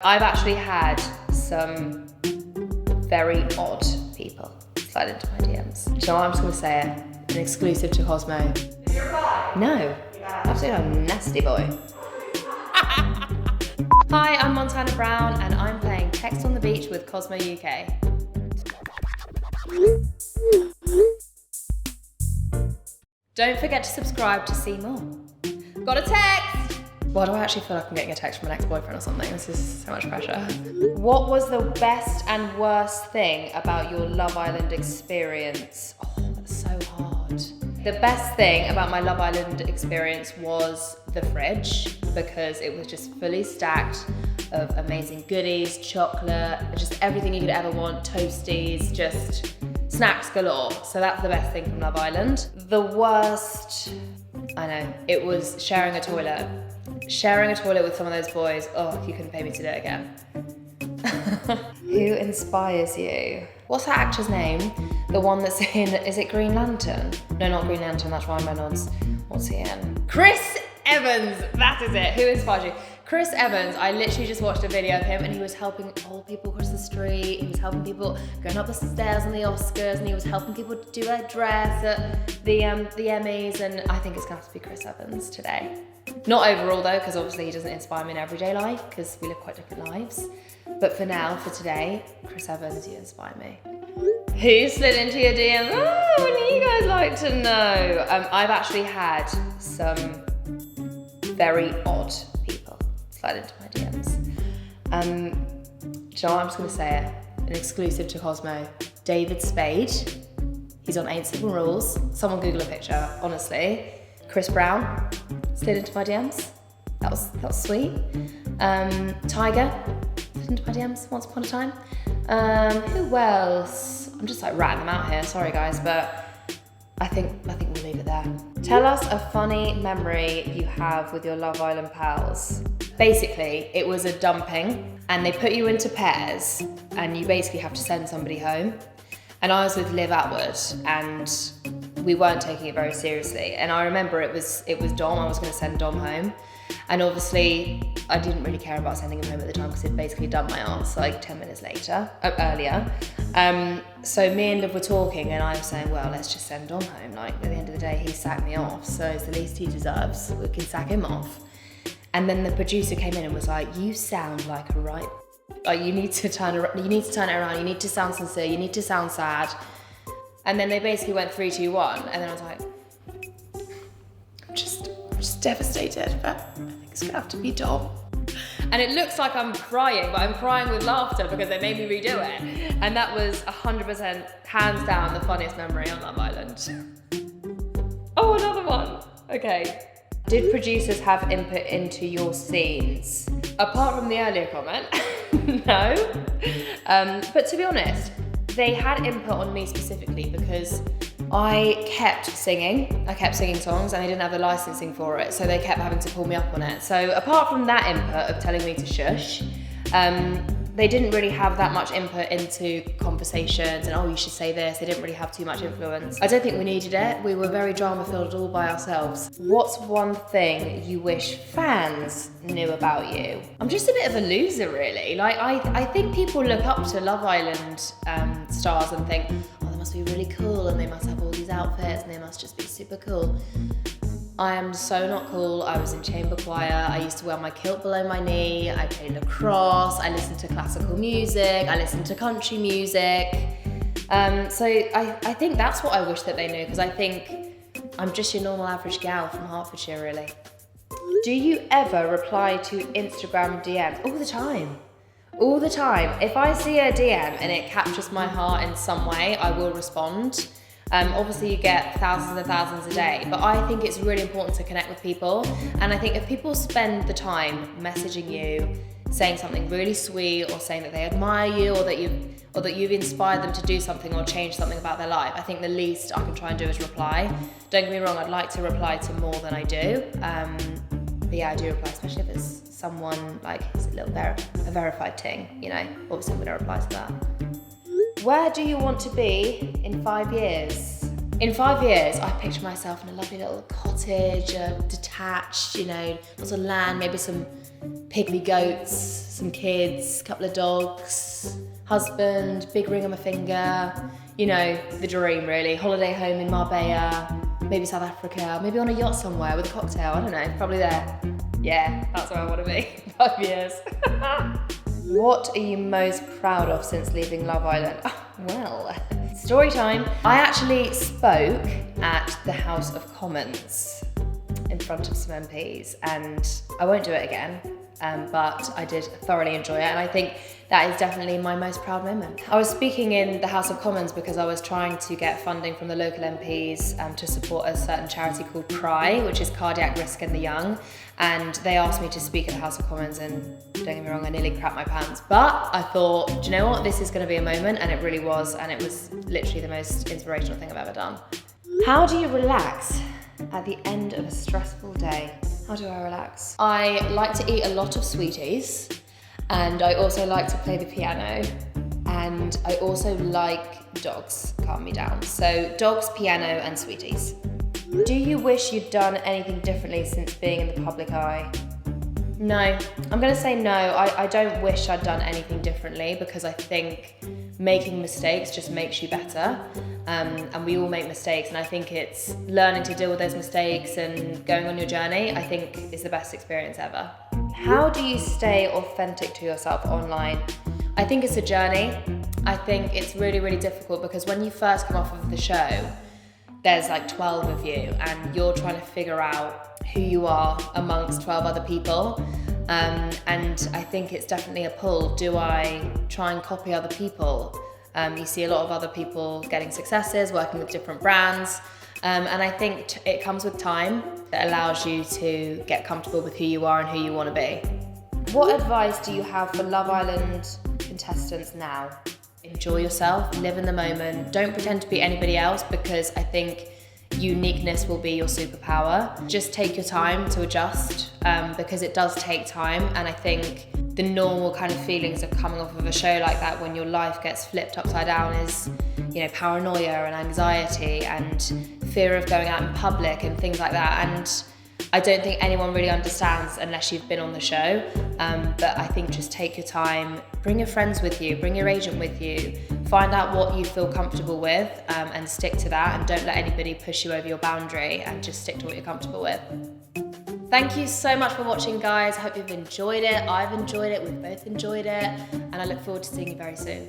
I've actually had some very odd people slide into my DMs. Do you know what? I'm just gonna say it. An exclusive to Cosmo. Is your guy? No. Absolutely a nasty boy. Hi, I'm Montana Brown and I'm playing Text on the Beach with Cosmo UK. Don't forget to subscribe to see more. Got a text! Why do I actually feel like I'm getting a text from an ex-boyfriend or something? This is so much pressure. What was the best and worst thing about your Love Island experience? Oh, that's so hard. The best thing about my Love Island experience was the fridge, because it was just fully stacked of amazing goodies, chocolate, just everything you could ever want, toasties, just snacks galore. So that's the best thing from Love Island. The worst, I know, it was sharing a toilet. Sharing a toilet with some of those boys, oh, you couldn't pay me to do it again. Who inspires you? What's that actor's name? The one that's in, is it Green Lantern? No, not Green Lantern, that's Ryan Reynolds. What's he in? Chris Evans, that is it. Who inspires you? Chris Evans, I literally just watched a video of him and he was helping old people cross the street. He was helping people going up the stairs on the Oscars, and he was helping people do their dress at the Emmys, and I think it's gonna have to be Chris Evans today. Not overall though, because obviously he doesn't inspire me in everyday life, because we live quite different lives. But for now, for today, Chris Evans, you inspire me. Who slid into your DMs? Oh, wouldn't you guys like to know? I've actually had some very odd people slide into my DMs. Do you know what? I'm just gonna say it. An exclusive to Cosmo. David Spade. He's on 8 Simple Rules. Someone Google a picture, honestly. Chris Brown slid into my DMs. That was sweet. Tyga slid into my DMs once upon a time. Who else? I'm just like ratting them out here, sorry guys, but I think we'll leave it there. Tell us a funny memory you have with your Love Island pals. Basically, it was a dumping and they put you into pairs and you basically have to send somebody home. And I was with Liv Atwood and we weren't taking it very seriously. And I remember it was Dom, I was gonna send Dom home. And obviously, I didn't really care about sending him home at the time because he'd basically done my arse like 10 minutes earlier. So me and Liv were talking and I was saying, well, let's just send Dom home. Like at the end of the day, he sacked me off, so it's the least he deserves. We can sack him off. And then the producer came in and was like, you sound like a right, like you need to turn it around, you need to sound sincere, you need to sound sad. And then they basically went 3, 2, 1, and then I was like, I'm just devastated, but I think it's gonna have to be Dom. And it looks like I'm crying, but I'm crying with laughter because they made me redo it. And that was 100%, hands down, the funniest memory on Love Island. Oh, another one. Okay. Did producers have input into your scenes? Apart from the earlier comment, no. But to be honest, they had input on me specifically because I kept singing songs and I didn't have the licensing for it, so they kept having to pull me up on it. So apart from that input of telling me to shush, they didn't really have that much input into conversations and, oh, you should say this. They didn't really have too much influence. I don't think we needed it. We were very drama-filled all by ourselves. What's one thing you wish fans knew about you? I'm just a bit of a loser, really. Like, I think people look up to Love Island stars and think, oh, they must be really cool and they must have all these outfits and they must just be super cool. I am so not cool. I was in chamber choir. I used to wear my kilt below my knee. I played lacrosse. I listened to classical music. I listened to country music. So I think that's what I wish that they knew, because I think I'm just your normal average gal from Hertfordshire, really. Do you ever reply to Instagram DMs? All the time. All the time. If I see a DM and it captures my heart in some way, I will respond. Obviously you get thousands and thousands a day, but I think it's really important to connect with people. And I think if people spend the time messaging you, saying something really sweet, or saying that they admire you, or that you've inspired them to do something or change something about their life, I think the least I can try and do is reply. Don't get me wrong, I'd like to reply to more than I do. But yeah, I do reply, especially if it's someone like, it's a verified thing, you know, obviously I'm gonna reply to that. Where do you want to be in 5 years? In 5 years, I picture myself in a lovely little cottage, detached, you know, lots of land, maybe some pygmy goats, some kids, a couple of dogs, husband, big ring on my finger, you know, the dream really. Holiday home in Marbella, maybe South Africa, maybe on a yacht somewhere with a cocktail, I don't know, probably there. Yeah, that's where I want to be in 5 years. What are you most proud of since leaving Love Island? Oh, well, story time. I actually spoke at the House of Commons in front of some MPs, and I won't do it again, but I did thoroughly enjoy it, and I think that is definitely my most proud moment. I was speaking in the House of Commons because I was trying to get funding from the local MPs to support a certain charity called CRY, which is Cardiac Risk in the Young, and they asked me to speak at the House of Commons, and don't get me wrong, I nearly crapped my pants, but I thought, do you know what, this is going to be a moment, and it really was, and it was literally the most inspirational thing I've ever done. How do you relax at the end of a stressful day? How do I relax? I like to eat a lot of sweeties, and I also like to play the piano, and I also like dogs calm me down. So dogs, piano, and sweeties. Do you wish you'd done anything differently since being in the public eye? No, I'm gonna say no. I don't wish I'd done anything differently, because I think making mistakes just makes you better. And we all make mistakes, and I think it's learning to deal with those mistakes and going on your journey, I think is the best experience ever. How do you stay authentic to yourself online? I think it's a journey. I think it's really, really difficult, because when you first come off of the show, there's like 12 of you, and you're trying to figure out who you are amongst 12 other people. And I think it's definitely a pull. Do I try and copy other people? You see a lot of other people getting successes, working with different brands. And I think it comes with time that allows you to get comfortable with who you are and who you want to be. What advice do you have for Love Island contestants now? Enjoy yourself, live in the moment, don't pretend to be anybody else, because I think uniqueness will be your superpower. Just take your time to adjust, because it does take time, and I think the normal kind of feelings of coming off of a show like that when your life gets flipped upside down is, you know, paranoia and anxiety and fear of going out in public and things like that. And I don't think anyone really understands unless you've been on the show. But I think just take your time, bring your friends with you, bring your agent with you, find out what you feel comfortable with, and stick to that, and don't let anybody push you over your boundary, and just stick to what you're comfortable with. Thank you so much for watching, guys. I hope you've enjoyed it. I've enjoyed it, we've both enjoyed it, and I look forward to seeing you very soon.